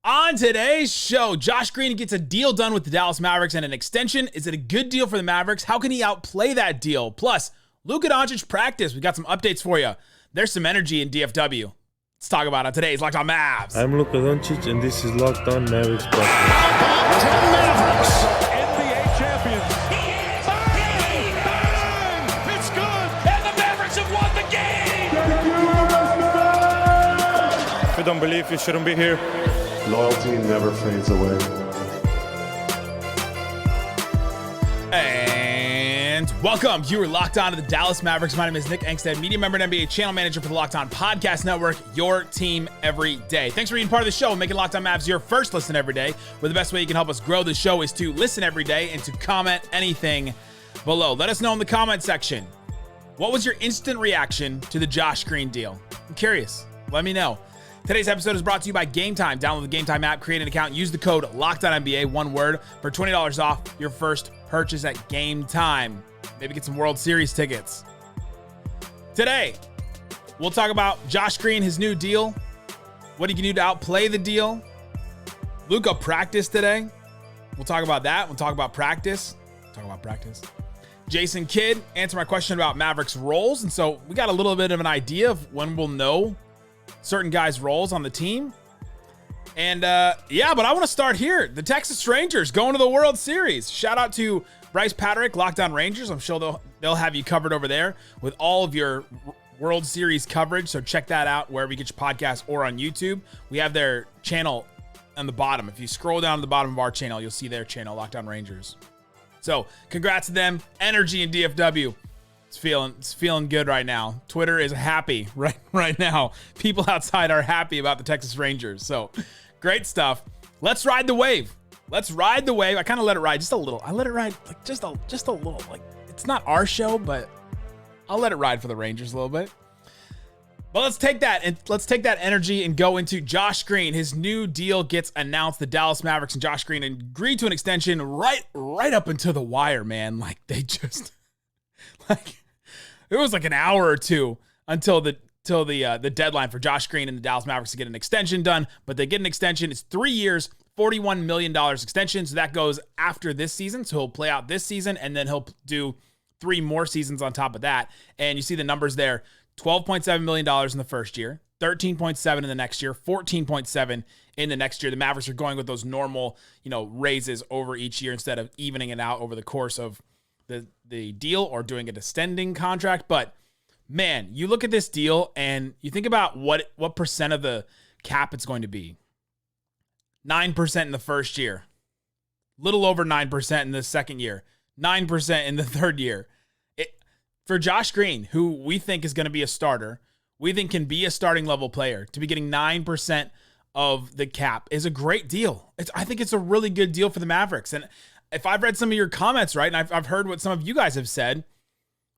On today's show, Josh Green gets a deal done with the Dallas Mavericks and an extension. Is it a good deal for the Mavericks? How can he outplay that deal? Plus, Luka Doncic Practiced. We got some updates for you. There's some energy in DFW. Let's talk about it on today's Locked On Mavs. I'm Luka Doncic, and this is Locked On Mavericks podcast. Mavericks, NBA champions. Bang! Bang! It's good, and the Mavericks have won the game. If you don't believe, you shouldn't be here. Loyalty never fades away. And welcome. You are locked on to the Dallas Mavericks. My name is Nick Angstadt, media member and NBA channel manager for the Locked On Podcast Network, your team every day. Thanks for being part of the show and making Locked On Mavs your first listen every day, where the best way you can help us grow the show is to listen every day and to comment anything below. Let us know in the comment section. What was your instant reaction to the Josh Green deal? I'm curious. Let me know. Today's episode is brought to you by Game Time. Download the Game Time app, create an account, use the code LOCKEDONNBA, one word, for $20 off your first purchase at Game Time. Maybe get some World Series tickets. Today, we'll talk about Josh Green, his new deal, what he can do to outplay the deal. Luka practiced today. We'll talk about that. We'll talk about practice. Jason Kidd answered my question about Mavericks roles. And so we got a little bit of an idea of when we'll know certain guys' roles on the team. And but I want to start here. The Texas Rangers going to the World Series. Shout out to Bryce Patrick, Locked On Rangers. I'm sure they'll have you covered over there with all of your World Series coverage. So check that out wherever you get your podcast or on YouTube. We have their channel on the bottom. If you scroll down to the bottom of our channel, you'll see their channel, Locked On Rangers. So congrats to them. Energy in DFW. It's feeling good right now. Twitter is happy right now. People outside are happy about the Texas Rangers. So great stuff. Let's ride the wave. I kind of let it ride just a little. I let it ride like just a little. Like, it's not our show, but I'll let it ride for the Rangers a little bit. But let's take that energy and go into Josh Green. His new deal gets announced. The Dallas Mavericks and Josh Green agreed to an extension right up until the wire, man. Like, they just it was like an hour or two until the deadline for Josh Green and the Dallas Mavericks to get an extension done. But they get an extension. It's 3 years, $41 million extension. So that goes after this season. So he'll play out this season, and then he'll do 3 more seasons on top of that. And you see the numbers there: $12.7 million in the first year, $13.7 in the next year, $14.7 in the next year. The Mavericks are going with those normal, raises over each year instead of evening it out over the course of the deal or doing an extending contract. But man, you look at this deal and you think about what percent of the cap it's going to be. 9% in the first year, little over 9% in the second year, 9% in the third year. For Josh Green, who we think is going to be a starter, we think can be a starting level player, to be getting 9% of the cap is a great deal. I think it's a really good deal for the Mavericks. And if I've read some of your comments, right, and I've heard what some of you guys have said,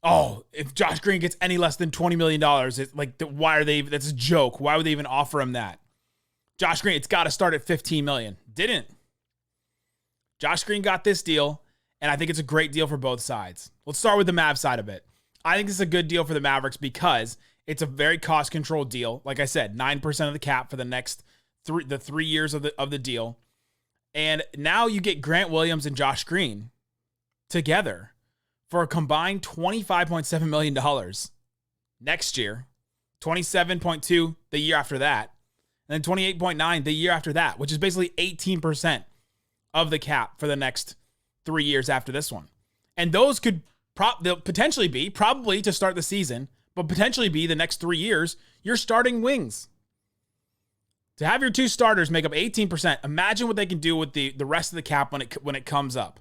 if Josh Green gets any less than $20 million, it's like, that's a joke. Why would they even offer him that? Josh Green, it's got to start at $15 million. Didn't. Josh Green got this deal, and I think it's a great deal for both sides. Let's start with the Mavs side of it. I think it's a good deal for the Mavericks because it's a very cost-controlled deal. Like I said, 9% of the cap for the next 3 years of the deal. And now you get Grant Williams and Josh Green together for a combined $25.7 million next year, $27.2 the year after that, and then $28.9 the year after that, which is basically 18% of the cap for the next 3 years after this one. And those could they'll potentially be, probably to start the season, but potentially be the next 3 years, your starting wings. To have your 2 starters make up 18%, imagine what they can do with the rest of the cap when it comes up.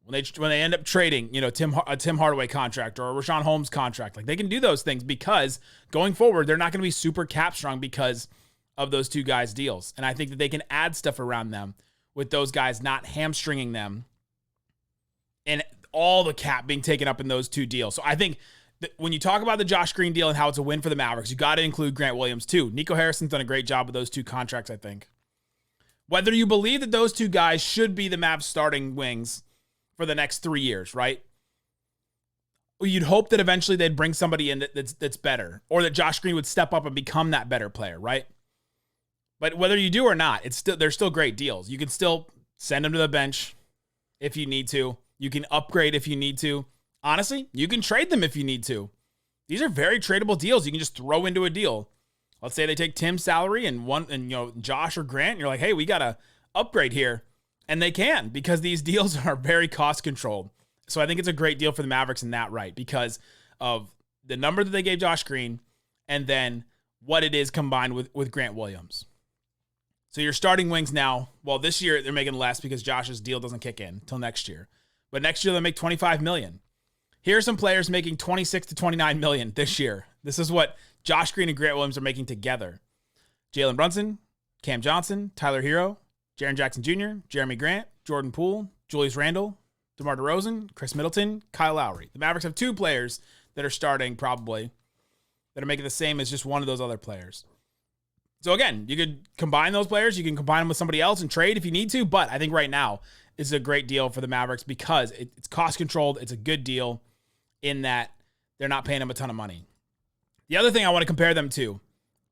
When they end up trading, a Tim Hardaway contract or a Rashawn Holmes contract, like, they can do those things because going forward, they're not going to be super cap strong because of those 2 guys' deals. And I think that they can add stuff around them with those guys not hamstringing them and all the cap being taken up in those 2 deals. So I think when you talk about the Josh Green deal and how it's a win for the Mavericks, you got to include Grant Williams too. Nico Harrison's done a great job with those 2 contracts, I think. Whether you believe that those 2 guys should be the Mavs starting wings for the next 3 years, right? You'd hope that eventually they'd bring somebody in that's better, or that Josh Green would step up and become that better player, right? But whether you do or not, they're still great deals. You can still send them to the bench if you need to. You can upgrade if you need to. Honestly, you can trade them if you need to. These are very tradable deals. You can just throw into a deal. Let's say they take Tim's salary and Josh or Grant, and you're like, hey, we got to upgrade here. And they can, because these deals are very cost controlled. So I think it's a great deal for the Mavericks in that right, because of the number that they gave Josh Green and then what it is combined with Grant Williams. So your starting wings now, well, this year they're making less because Josh's deal doesn't kick in until next year. But next year they'll make $25 million. Here are some players making $26 to $29 million this year. This is what Josh Green and Grant Williams are making together. Jalen Brunson, Cam Johnson, Tyler Hero, Jaren Jackson Jr., Jeremy Grant, Jordan Poole, Julius Randle, DeMar DeRozan, Chris Middleton, Kyle Lowry. The Mavericks have 2 players that are starting probably that are making the same as just one of those other players. So again, you could combine those players. You can combine them with somebody else and trade if you need to. But I think right now it's a great deal for the Mavericks because it's cost controlled. It's a good deal in that they're not paying them a ton of money. The other thing I want to compare them to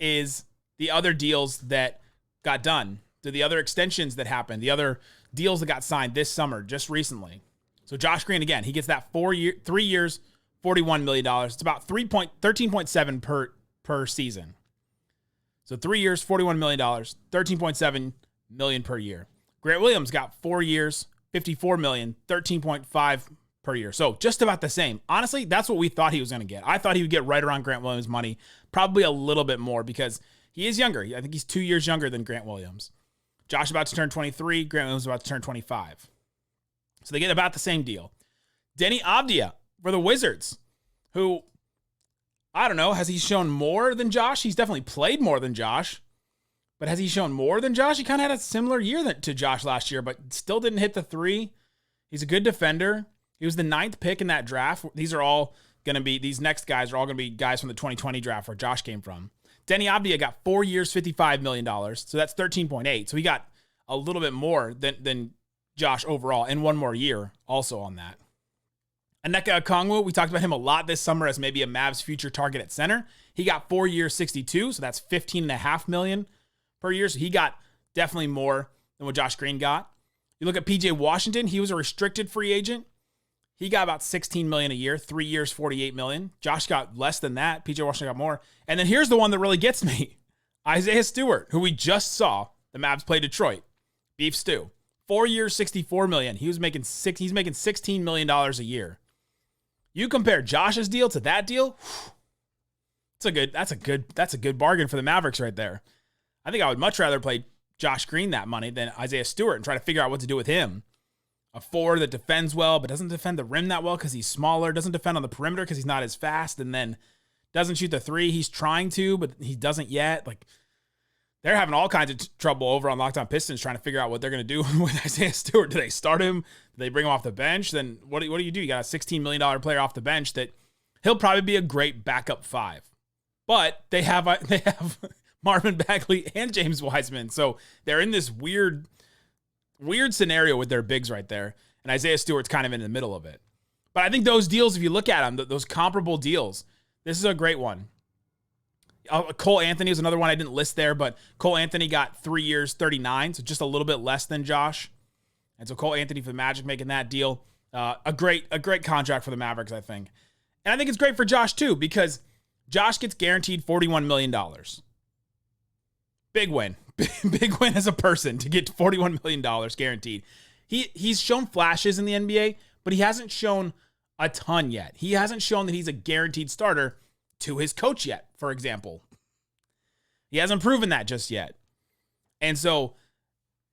is the other deals that got done, to the other extensions that happened, the other deals that got signed this summer, just recently. So Josh Green, again, he gets that 3 years, $41 million. It's about 13.7 per season. So 3 years, $41 million, $13.7 million per year. Grant Williams got 4 years, $54 million, $13.5 per year. So just about the same. Honestly, that's what we thought he was going to get. I thought he would get right around Grant Williams' money, probably a little bit more because he is younger. I think he's 2 years younger than Grant Williams. Josh about to turn 23, Grant Williams about to turn 25. So they get about the same deal. Denny Avdia for the Wizards, who, I don't know, has he shown more than Josh? He's definitely played more than Josh. But has he shown more than Josh? He kind of had a similar year to Josh last year, but still didn't hit the 3. He's a good defender. He was the 9th pick in that draft. These next guys are all going to be guys from the 2020 draft where Josh came from. Denny Avdia got 4 years, $55 million. So that's 13.8. So he got a little bit more than Josh overall and one more year also on that. Onyeka Okongwu, we talked about him a lot this summer as maybe a Mavs future target at center. He got 4 years, 62. So that's $15.5 million per year. So he got definitely more than what Josh Green got. You look at PJ Washington, he was a restricted free agent. He got about $16 million a year, 3 years, $48 million. Josh got less than that. PJ Washington got more. And then here's the one that really gets me. Isaiah Stewart, who we just saw the Mavs play Detroit. Beef stew. 4 years, $64 million. He's making $16 million a year. You compare Josh's deal to that deal, that's a good bargain for the Mavericks right there. I think I would much rather play Josh Green that money than Isaiah Stewart and try to figure out what to do with him. A 4 that defends well, but doesn't defend the rim that well because he's smaller, doesn't defend on the perimeter because he's not as fast, and then doesn't shoot the 3. He's trying to, but he doesn't yet. Like, they're having all kinds of trouble over on Locked On Pistons trying to figure out what they're going to do with Isaiah Stewart. Do they start him? Do they bring him off the bench? Then what do you do? You got a $16 million player off the bench that he'll probably be a great backup 5. But they have Marvin Bagley and James Wiseman. So they're in this weird scenario with their bigs right there. And Isaiah Stewart's kind of in the middle of it. But I think those deals, if you look at them, those comparable deals, this is a great one. Cole Anthony is another one I didn't list there, but Cole Anthony got 3 years, $39, so just a little bit less than Josh. And so Cole Anthony for the Magic making that deal. A great contract for the Mavericks, I think. And I think it's great for Josh too, because Josh gets guaranteed $41 million. Big win. Big win as a person to get $41 million guaranteed. He's shown flashes in the NBA, but he hasn't shown a ton yet. He hasn't shown that he's a guaranteed starter to his coach yet, for example. He hasn't proven that just yet. And so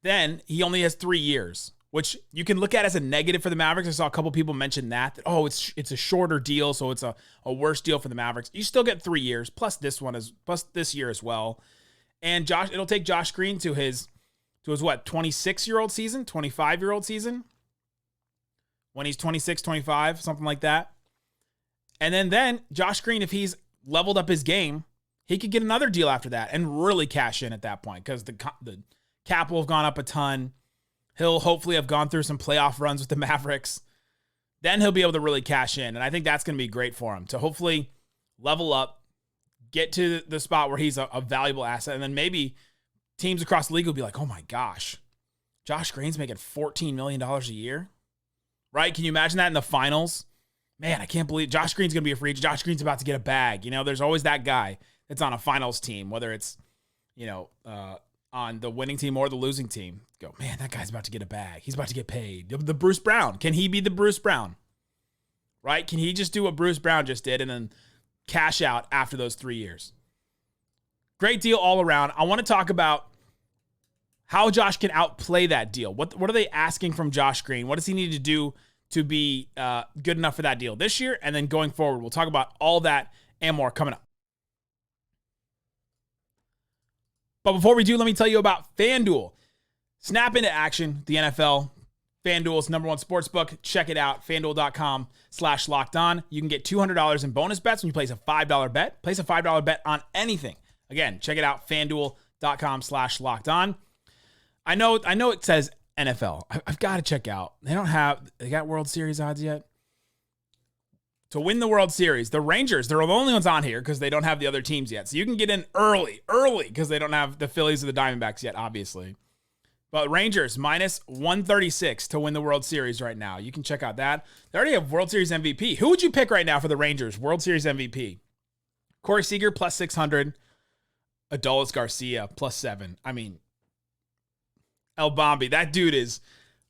then he only has 3 years, which you can look at as a negative for the Mavericks. I saw a couple people mention that it's a shorter deal, so it's a worse deal for the Mavericks. You still get 3 years, plus this year as well. And it'll take Josh Green to his 26-year-old season, 25-year-old season, when he's 26, 25, something like that. And then Josh Green, if he's leveled up his game, he could get another deal after that and really cash in at that point because the cap will have gone up a ton. He'll hopefully have gone through some playoff runs with the Mavericks. Then he'll be able to really cash in. And I think that's going to be great for him to hopefully level up, get to the spot where he's a valuable asset, and then maybe teams across the league will be like, oh my gosh, Josh Green's making $14 million a year, right? Can you imagine that in the finals? Man, I can't believe Josh Green's going to be a free agent. Josh Green's about to get a bag. You know, there's always that guy that's on a finals team, whether it's, on the winning team or the losing team. Go, man, that guy's about to get a bag. He's about to get paid. The Bruce Brown. Can he be the Bruce Brown? Right? Can he just do what Bruce Brown just did and then cash out after those 3 years? Great deal all around. I want to talk about how Josh can outplay that deal. What are they asking from Josh Green? What does he need to do to be good enough for that deal this year? And then going forward, we'll talk about all that and more coming up. But before we do, let me tell you about FanDuel. Snap into action, the NFL. FanDuel's #1 sportsbook. Check it out, FanDuel.com/lockedon. You can get $200 in bonus bets when you place a $5 bet. Place a $5 bet on anything. Again, check it out, FanDuel.com/lockedon. I know it says NFL. I've got to check out. They got World Series odds yet? To win the World Series, the Rangers, they're the only ones on here because they don't have the other teams yet. So you can get in early because they don't have the Phillies or the Diamondbacks yet, obviously. But Rangers, -136 to win the World Series right now. You can check out that. They already have World Series MVP. Who would you pick right now for the Rangers, World Series MVP? Corey Seager, +600. Adolis Garcia, +7. I mean, El Bombi, that dude is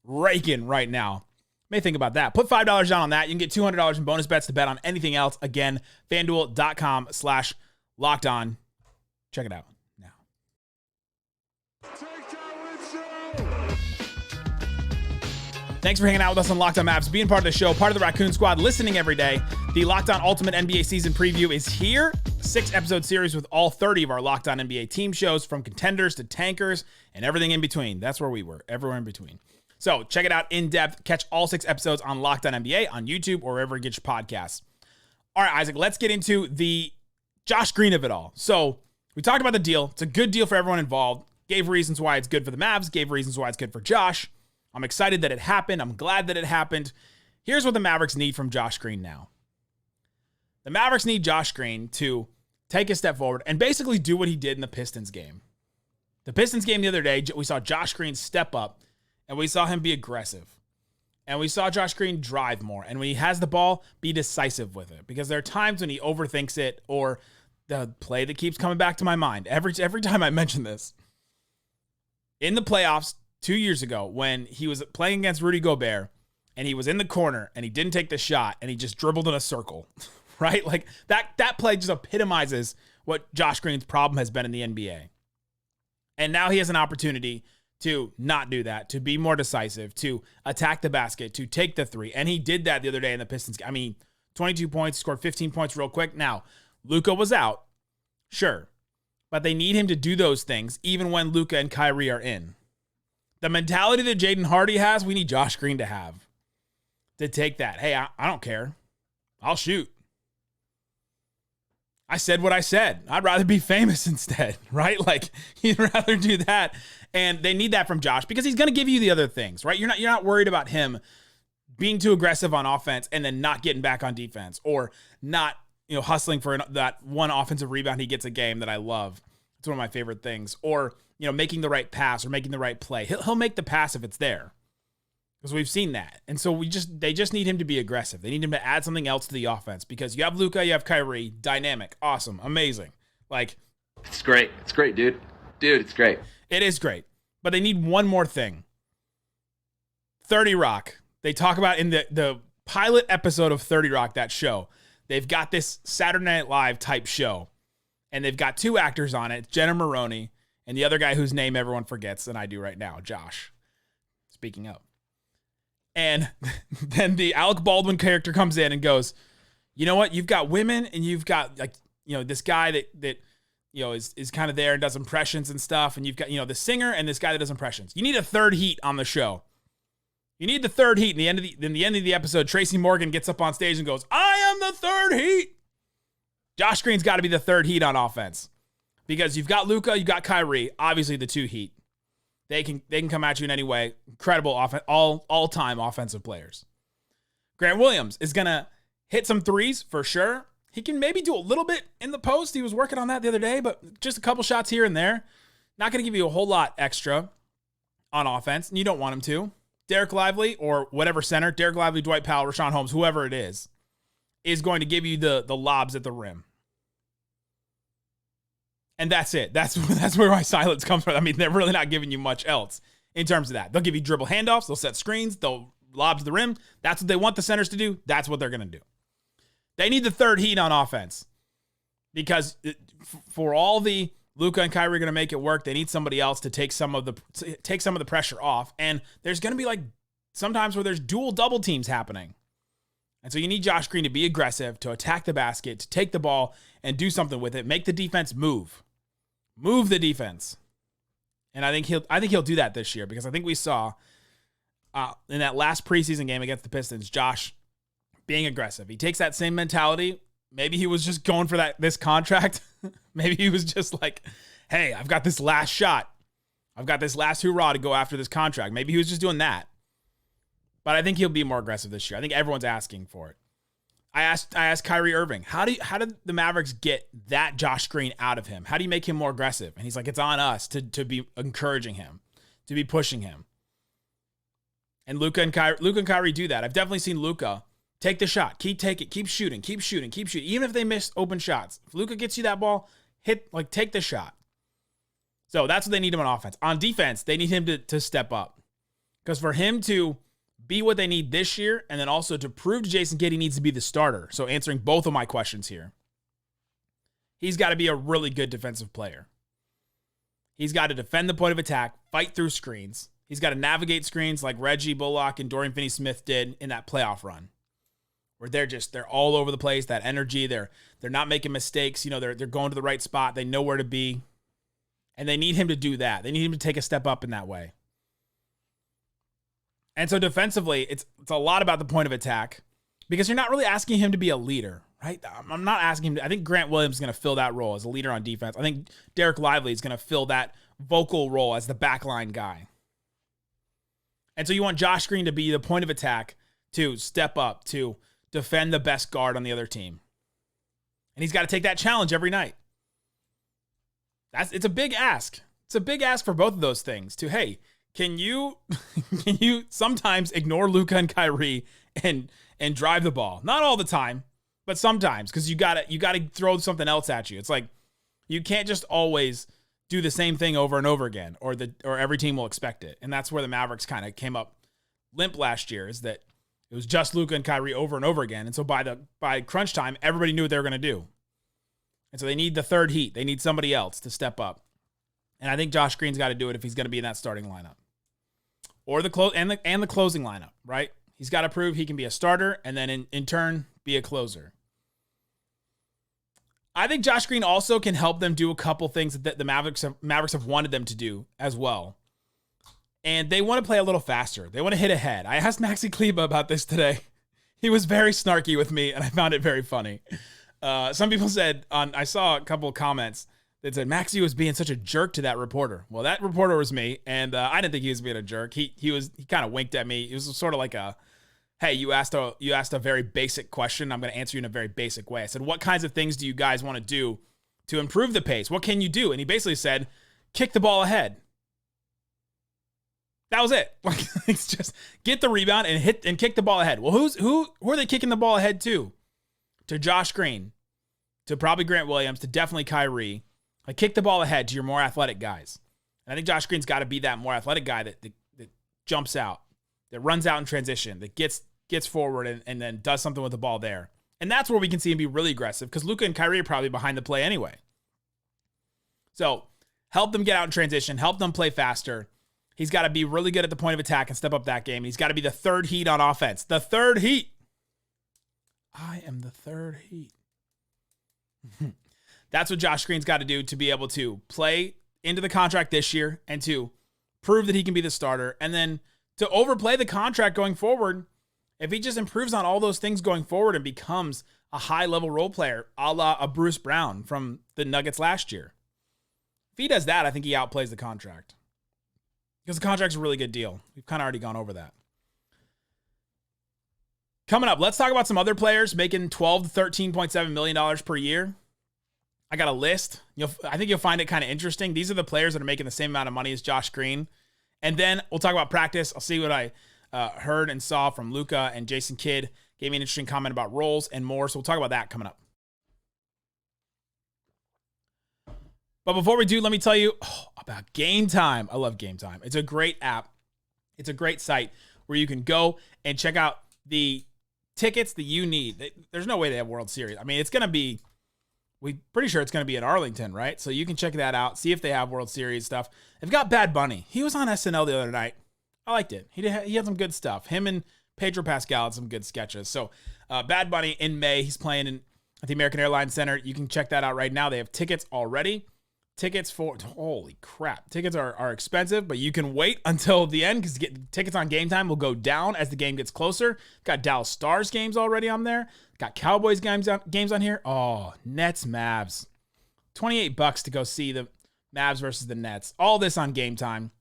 raking right now. May think about that. Put $5 down on that. You can get $200 in bonus bets to bet on anything else. Again, FanDuel.com/lockedon. Check it out now. Thanks for hanging out with us on Locked On Mavs, being part of the show, part of the Raccoon Squad, listening every day. The Locked On Ultimate NBA Season Preview is here. 6-episode series with all 30 of our Locked On NBA team shows, from contenders to tankers and everything in between. That's where we were, everywhere in between. So check it out in depth. Catch all 6 episodes on Locked On NBA on YouTube or wherever you get your podcasts. All right, Isaac, let's get into the Josh Green of it all. So we talked about the deal. It's a good deal for everyone involved. Gave reasons why it's good for the Mavs. Gave reasons why it's good for Josh. I'm excited that it happened. I'm glad that it happened. Here's what the Mavericks need from Josh Green now. The Mavericks need Josh Green to take a step forward and basically do what he did in the Pistons game. The Pistons game the other day, we saw Josh Green step up, and we saw him be aggressive. And we saw Josh Green drive more. And when he has the ball, be decisive with it. Because there are times when he overthinks it, or the play that keeps coming back to my mind every time I mention this. In the playoffs 2 years ago, when he was playing against Rudy Gobert, and he was in the corner, and he didn't take the shot, and he just dribbled in a circle, right? Like, that play just epitomizes what Josh Green's problem has been in the NBA. And now he has an opportunity to not do that, to be more decisive, to attack the basket, to take the three. And he did that the other day in the Pistons. I mean, 22 points, scored 15 points real quick. Now, Luka was out, sure, but they need him to do those things even when Luka and Kyrie are in. The mentality that Jaden Hardy has, we need Josh Green to have, to take that. Hey, I don't care. I'll shoot. I said what I said. I'd rather be famous instead, right? Like, you'd rather do that. And they need that from Josh because he's going to give you the other things, right? You're not worried about him being too aggressive on offense and then not getting back on defense, or not, hustling for that one offensive rebound he gets a game that I love. It's one of my favorite things. Or, making the right pass or making the right play. He'll make the pass if it's there, because we've seen that. And so they just need him to be aggressive. They need him to add something else to the offense, because you have Luka, you have Kyrie, dynamic, awesome, amazing. Like, it's great. It's great, dude. Dude, it's great. It is great. But they need one more thing. 30 Rock. They talk about in the pilot episode of 30 Rock, that show, they've got this Saturday Night Live type show, and they've got 2 actors on it, Jenna Maroney and the other guy whose name everyone forgets, and I do right now, Josh. Speaking of. And then the Alec Baldwin character comes in and goes, you know what? You've got women, and you've got, this guy that is kind of there and does impressions and stuff. And you've got, the singer and this guy that does impressions. You need a third heat on the show. You need the third heat. In the end of the episode, Tracy Morgan gets up on stage and goes, I am the third heat. Josh Green's got to be the third heat on offense, because you've got Luka, you've got Kyrie, obviously the 2 heat. They can come at you in any way. Incredible all-time offensive players. Grant Williams is going to hit some threes for sure. He can maybe do a little bit in the post. He was working on that the other day, but just a couple shots here and there. Not going to give you a whole lot extra on offense, and you don't want him to. Derek Lively or whatever center, Derek Lively, Dwight Powell, Rashawn Holmes, whoever it is going to give you the lobs at the rim. And that's it. That's where my silence comes from. I mean, they're really not giving you much else in terms of that. They'll give you dribble handoffs. They'll set screens. They'll lob to the rim. That's what they want the centers to do. That's what they're going to do. They need the third heat on offense because for all the Luka and Kyrie are going to make it work, they need somebody else to take some of the pressure off. And there's going to be like sometimes where there's dual double teams happening. And so you need Josh Green to be aggressive, to attack the basket, to take the ball and do something with it. Make the defense move. Move the defense. And I think he'll do that this year because I think we saw in that last preseason game against the Pistons, Josh being aggressive. He takes that same mentality. Maybe he was just going for this contract. Maybe he was just like, hey, I've got this last shot. I've got this last hoorah to go after this contract. Maybe he was just doing that. But I think he'll be more aggressive this year. I think everyone's asking for it. I asked Kyrie Irving, how did the Mavericks get that Josh Green out of him? How do you make him more aggressive? And he's like, it's on us to be encouraging him, to be pushing him. And Luka and Kyrie do that. I've definitely seen Luka take the shot, keep shooting. Even if they miss open shots, if Luka gets you that ball, take the shot. So that's what they need him on offense. On defense, they need him to step up. Because for him to be what they need this year, and then also to prove to Jason Kidd he needs to be the starter. So answering both of my questions here. He's got to be a really good defensive player. He's got to defend the point of attack, fight through screens. He's got to navigate screens like Reggie Bullock and Dorian Finney-Smith did in that playoff run. Where they're all over the place, that energy, they're not making mistakes, they're going to the right spot, they know where to be. And they need him to do that. They need him to take a step up in that way. And so defensively, it's a lot about the point of attack because you're not really asking him to be a leader, right? I'm not asking him to. I think Grant Williams is going to fill that role as a leader on defense. I think Derek Lively is going to fill that vocal role as the backline guy. And so you want Josh Green to be the point of attack, to step up, to defend the best guard on the other team. And he's got to take that challenge every night. It's a big ask. It's a big ask for both of those things to, hey, Can you sometimes ignore Luka and Kyrie and drive the ball? Not all the time, but sometimes, because you gotta throw something else at you. It's like you can't just always do the same thing over and over again, or every team will expect it. And that's where the Mavericks kind of came up limp last year, is that it was just Luka and Kyrie over and over again. And so by crunch time, everybody knew what they were gonna do. And so they need the third heat. They need somebody else to step up. And I think Josh Green's got to do it if he's going to be in that starting lineup. Or the closing lineup, right? He's got to prove he can be a starter and then in turn be a closer. I think Josh Green also can help them do a couple things that the Mavericks have wanted them to do as well. And they want to play a little faster. They want to hit ahead. I asked Maxi Kleba about this today. He was very snarky with me, and I found it very funny. Some people said, I saw a couple of comments that said Maxi was being such a jerk to that reporter. Well, that reporter was me, and I didn't think he was being a jerk. He kind of winked at me. It was sort of like hey, you asked a very basic question. I'm going to answer you in a very basic way. I said, what kinds of things do you guys want to do to improve the pace? What can you do? And he basically said, kick the ball ahead. That was it. It's just get the rebound and hit and kick the ball ahead. Well, who are they kicking the ball ahead to? To Josh Green, to probably Grant Williams, to definitely Kyrie. Kick the ball ahead to your more athletic guys. And I think Josh Green's got to be that more athletic guy that jumps out, that runs out in transition, that gets forward and then does something with the ball there. And that's where we can see him be really aggressive, because Luka and Kyrie are probably behind the play anyway. So help them get out in transition, help them play faster. He's got to be really good at the point of attack and step up that game. And he's got to be the third heat on offense. The third heat. I am the third heat. That's what Josh Green's got to do to be able to play into the contract this year and to prove that he can be the starter, and then to overplay the contract going forward. If he just improves on all those things going forward and becomes a high-level role player, a la a Bruce Brown from the Nuggets last year. If he does that, I think he outplays the contract. Because the contract's a really good deal. We've kind of already gone over that. Coming up, let's talk about some other players making $12 to $13.7 million per year. I got a list. I think you'll find it kind of interesting. These are the players that are making the same amount of money as Josh Green. And then we'll talk about practice. I'll see what I heard and saw from Luka, and Jason Kidd gave me an interesting comment about roles and more. So we'll talk about that coming up. But before we do, let me tell you about Game Time. I love Game Time. It's a great app. It's a great site where you can go and check out the tickets that you need. There's no way they have World Series. I mean, it's going to be, we're pretty sure it's going to be in Arlington, right? So you can check that out, see if they have World Series stuff. They've got Bad Bunny. He was on SNL the other night. I liked it. He had some good stuff. Him and Pedro Pascal had some good sketches. So Bad Bunny in May, he's playing at the American Airlines Center. You can check that out right now. They have tickets already. Tickets holy crap. Tickets are expensive, but you can wait until the end because tickets on Game Time will go down as the game gets closer. Got Dallas Stars games already on there. Got Cowboys games on here. Oh, Nets, Mavs. $28 to go see the Mavs versus the Nets. All this on Game Time.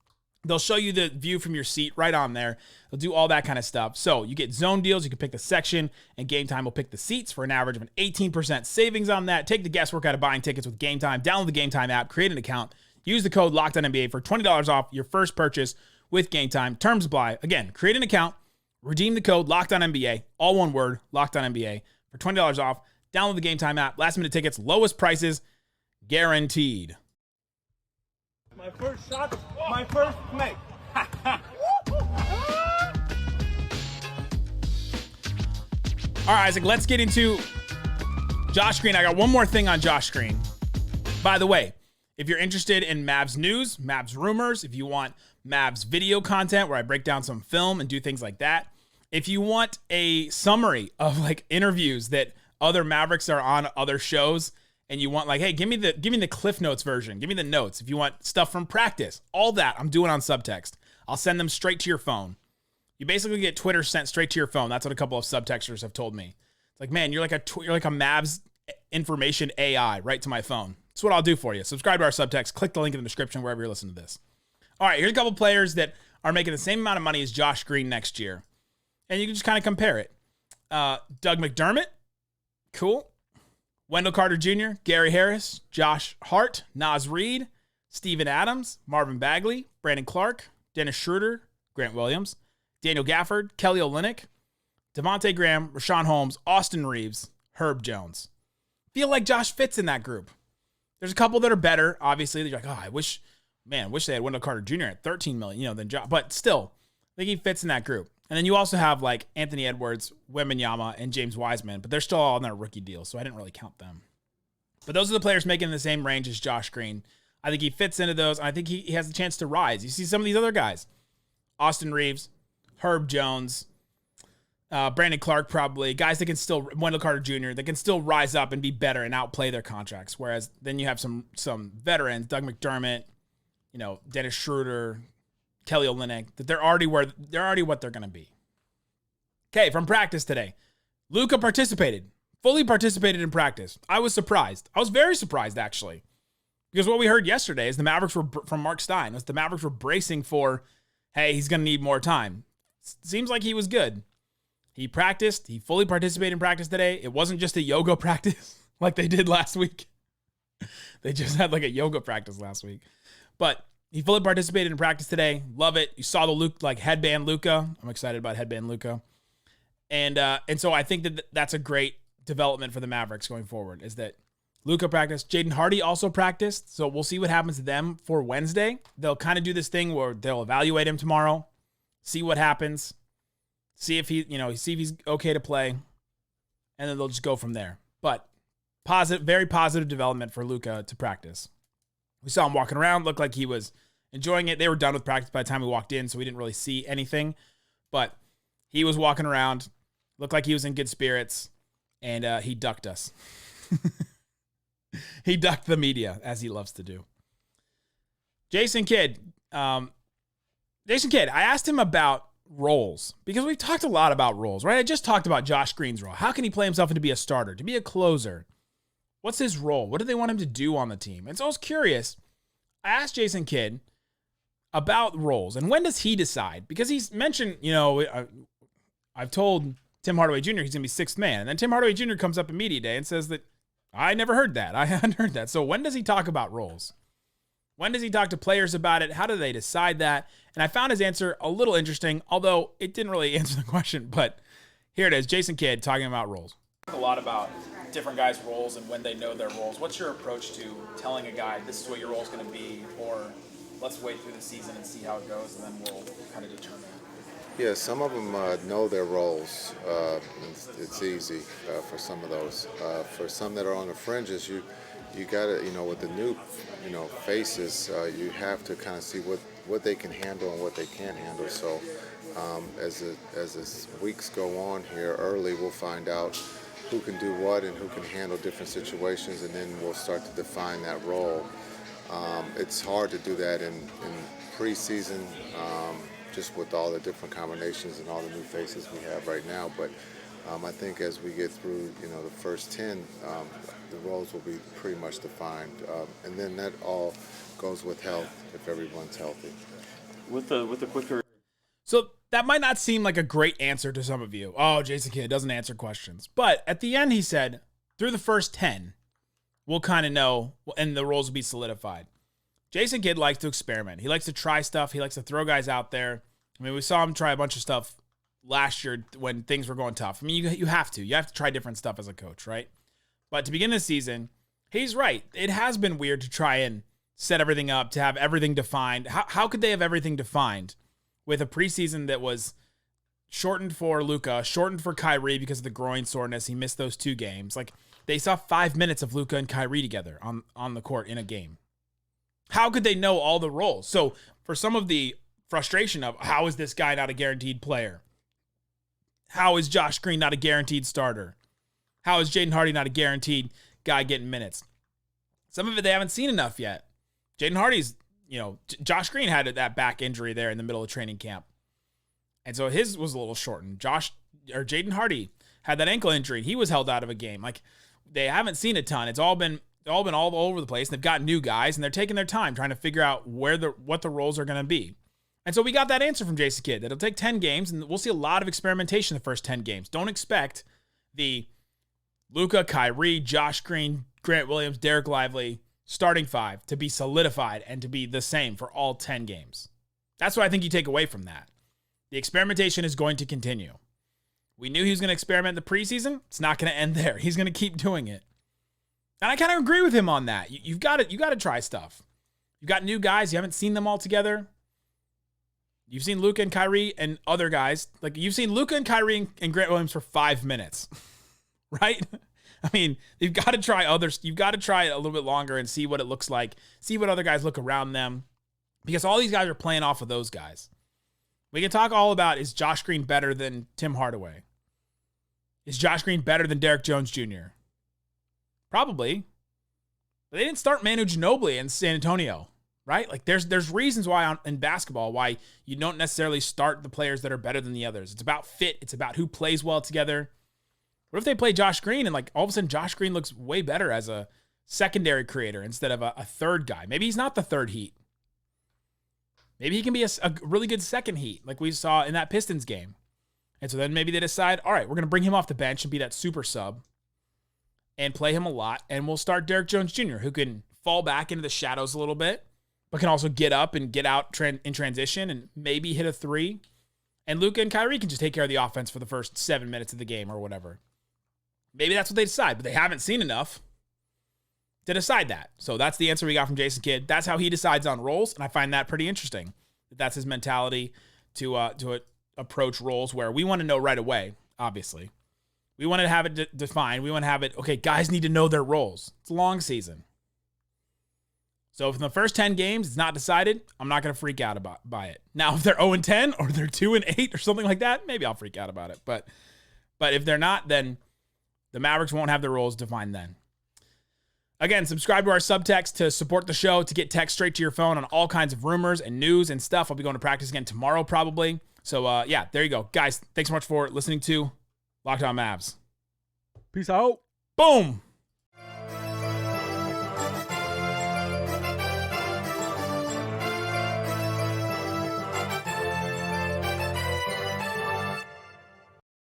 They'll show you the view from your seat right on there. They'll do all that kind of stuff. So you get zone deals. You can pick the section, and Game Time will pick the seats for an average of an 18% savings on that. Take the guesswork out of buying tickets with Game Time. Download the Game Time app. Create an account. Use the code LOCKEDONNBA for $20 off your first purchase with Game Time. Terms apply. Again, create an account. Redeem the code LOCKEDONNBA. All one word, LOCKEDONNBA for $20 off. Download the Game Time app. Last minute tickets. Lowest prices guaranteed. My first shot, my first make. All right, Isaac, let's get into Josh Green. I got one more thing on Josh Green. By the way, if you're interested in Mavs news, Mavs rumors, if you want Mavs video content where I break down some film and do things like that, if you want a summary of like interviews that other Mavericks are on other shows, and you want like, hey, give me the Cliff Notes version. Give me the notes. If you want stuff from practice, all that I'm doing on subtext. I'll send them straight to your phone. You basically get Twitter sent straight to your phone. That's what a couple of subtexters have told me. It's like, man, you're like a Mavs information AI right to my phone. That's what I'll do for you. Subscribe to our subtext. Click the link in the description wherever you're listening to this. All right, here's a couple of players that are making the same amount of money as Josh Green next year. And you can just kind of compare it. Doug McDermott, cool. Wendell Carter Jr., Gary Harris, Josh Hart, Naz Reid, Steven Adams, Marvin Bagley, Brandon Clark, Dennis Schroeder, Grant Williams, Daniel Gafford, Kelly Olynyk, Devontae Graham, Rashawn Holmes, Austin Reeves, Herb Jones. Feel like Josh fits in that group. There's a couple that are better. Obviously, they're like, I wish they had Wendell Carter Jr. at $13 million, than Josh. But still, I think he fits in that group. And then you also have like Anthony Edwards, Wembanyama, and James Wiseman, but they're still all on their rookie deal, so I didn't really count them. But those are the players making the same range as Josh Green. I think he fits into those, and I think he has a chance to rise. You see some of these other guys. Austin Reeves, Herb Jones, Brandon Clark probably, guys that can still, Wendell Carter Jr., that can still rise up and be better and outplay their contracts. Whereas then you have some veterans, Doug McDermott, Dennis Schroeder, Kelly Olynyk, that they're already what they're going to be. Okay, from practice today. Luka fully participated in practice. I was surprised. I was very surprised, actually. Because what we heard yesterday is the Mavericks were, from Mark Stein, was the Mavericks were bracing for, hey, he's going to need more time. Seems like he was good. He practiced. He fully participated in practice today. It wasn't just a yoga practice like they did last week. They just had like a yoga practice last week. But he fully participated in practice today. Love it. You saw the headband Luka. I'm excited about headband Luka. And so I think that's a great development for the Mavericks going forward, is that Luka practiced. Jaden Hardy also practiced. So we'll see what happens to them for Wednesday. They'll kind of do this thing where they'll evaluate him tomorrow, see what happens, see if he's okay to play, and then they'll just go from there. But very positive development for Luka to practice. We saw him walking around, looked like he was enjoying it. They were done with practice by the time we walked in, so we didn't really see anything. But he was walking around, looked like he was in good spirits, and he ducked us. He ducked the media, as he loves to do. Jason Kidd, I asked him about roles, because we've talked a lot about roles, right? I just talked about Josh Green's role. How can he play himself into be a starter, to be a closer? What's his role? What do they want him to do on the team? And so I was curious. I asked Jason Kidd about roles, and when does he decide? Because he's mentioned, I've told Tim Hardaway Jr. he's going to be sixth man, and then Tim Hardaway Jr. comes up in media day and says that I never heard that. I hadn't heard that. So when does he talk about roles? When does he talk to players about it? How do they decide that? And I found his answer a little interesting, although it didn't really answer the question. But here it is, Jason Kidd talking about roles. A lot about different guys' roles and when they know their roles. What's your approach to telling a guy this is what your role is going to be, or let's wait through the season and see how it goes, and then we'll kind of determine it? Yeah, some of them know their roles. It's easy for some of those. For some that are on the fringes, you got to, with the new, faces, you have to kind of see what they can handle and what they can't handle. So as the weeks go on here early, we'll find out who can do what and who can handle different situations, and then we'll start to define that role. It's hard to do that in preseason, just with all the different combinations and all the new faces we have right now. But I think as we get through, the first 10, the roles will be pretty much defined. And then that all goes with health, if everyone's healthy. With the quicker. So that might not seem like a great answer to some of you. Oh, Jason Kidd doesn't answer questions. But at the end, he said, through the first 10, we'll kind of know, and the roles will be solidified. Jason Kidd likes to experiment. He likes to try stuff. He likes to throw guys out there. I mean, we saw him try a bunch of stuff last year when things were going tough. I mean, you have to. You have to try different stuff as a coach, right? But to begin the season, he's right. It has been weird to try and set everything up, to have everything defined. How could they have everything defined with a preseason that was shortened for Luka, shortened for Kyrie because of the groin soreness? He missed those 2 games. Like, they saw 5 minutes of Luka and Kyrie together on the court in a game. How could they know all the roles? So for some of the frustration of how is this guy not a guaranteed player? How is Josh Green not a guaranteed starter? How is Jaden Hardy not a guaranteed guy getting minutes? Some of it they haven't seen enough yet. Jaden Hardy's, Josh Green had that back injury there in the middle of training camp. And so his was a little shortened. Jaden Hardy had that ankle injury. He was held out of a game. Like, they haven't seen a ton. It's all been all over the place. They've got new guys, and they're taking their time trying to figure out what the roles are going to be. And so we got that answer from Jason Kidd that it'll take 10 games, and we'll see a lot of experimentation the first 10 games. Don't expect the Luka, Kyrie, Josh Green, Grant Williams, Derek Lively starting 5 to be solidified and to be the same for all 10 games. That's what I think you take away from that. The experimentation is going to continue. We knew he was going to experiment in the preseason. It's not going to end there. He's going to keep doing it. And I kind of agree with him on that. You've got to try stuff. You've got new guys. You haven't seen them all together. You've seen Luka and Kyrie and other guys. Like, you've seen Luka and Kyrie and Grant Williams for 5 minutes, right? I mean, you've got to try others. You've got to try it a little bit longer and see what it looks like. See what other guys look around them. Because all these guys are playing off of those guys. We can talk all about, is Josh Green better than Tim Hardaway? Is Josh Green better than Derek Jones Jr.? Probably. But they didn't start Manu Ginobili in San Antonio, right? Like, there's reasons why in basketball, why you don't necessarily start the players that are better than the others. It's about fit. It's about who plays well together. What if they play Josh Green and, like, all of a sudden Josh Green looks way better as a secondary creator instead of a third guy? Maybe he's not the third Heat. Maybe he can be a really good second Heat, like we saw in that Pistons game. And so then maybe they decide, all right, we're going to bring him off the bench and be that super sub and play him a lot. And we'll start Derek Jones Jr., who can fall back into the shadows a little bit, but can also get up and get out in transition and maybe hit a 3. And Luka and Kyrie can just take care of the offense for the first 7 minutes of the game or whatever. Maybe that's what they decide, but they haven't seen enough to decide that. So that's the answer we got from Jason Kidd. That's how he decides on roles, and I find that pretty interesting. That's his mentality to approach roles, where we want to know right away, obviously. We want to have it defined. We want to have it, okay, guys need to know their roles. It's a long season. So if in the first 10 games it's not decided, I'm not going to freak out by it. Now, if they're 0-10 or they're 2-8 or something like that, maybe I'll freak out about it. But if they're not, then the Mavericks won't have their roles defined then. Again, subscribe to our subtext to support the show, to get text straight to your phone on all kinds of rumors and news and stuff. I'll be going to practice again tomorrow probably. So, yeah, there you go. Guys, thanks so much for listening to Locked On Mavs. Peace out. Boom.